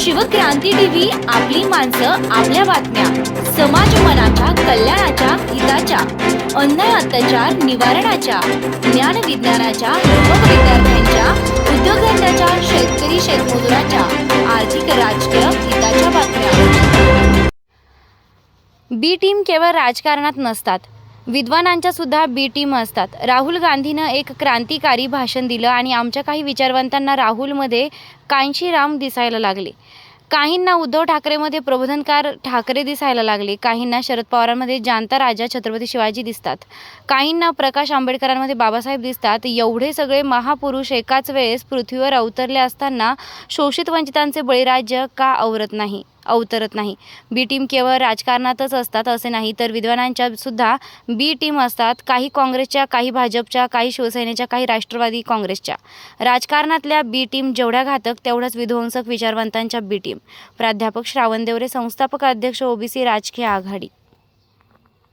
Shivkranti TV, आपली माणसं, आपल्या बातम्या, समाज मनाच्या कल्याणाच्या, हिताच्या, अन्याय अत्याचार निवारणाच्या, ज्ञान विज्ञानाच्या, युवक विद्यार्थ्यांच्या, उद्योगधंद्याच्या, शेतकरी शेतमजुराच्या, आर्थिक राजकीय हिताच्या बातम्या। बी टीम केवळ राजकारणात नसतात, विद्वानांच्या सुद्धा बी टीम असतात। राहुल गांधीनं एक क्रांतिकारी भाषण दिलं आणि आमच्या काही विचारवंतांना राहुलमध्ये कांशीराम दिसायला लागले, काहींना उद्धव ठाकरेमध्ये प्रबोधनकार ठाकरे दिसायला लागले, काहींना शरद पवारांमध्ये जाणता राजा छत्रपती शिवाजी दिसतात, काहींना प्रकाश आंबेडकरांमध्ये बाबासाहेब दिसतात। एवढे सगळे महापुरुष एकाच वेळेस पृथ्वीवर अवतरले असताना शोषित वंचितांचे बळीराज्य का अवतरत नाही? बी टीम केवळ राजकारणातच असतात असे नाही, तर विद्वानांच्या सुद्धा बी टीम असतात। काही काँग्रेसच्या, काही भाजपच्या, काही शिवसेनेच्या, काही राष्ट्रवादी काँग्रेसच्या। राजकारणातल्या बी टीम जेवढ्या घातक तेवढ्याच विध्वंसक विचारवंतांच्या बी टीम। प्राध्यापक श्रावण देवरे, संस्थापक अध्यक्ष ओबीसी राजकीय आघाडी।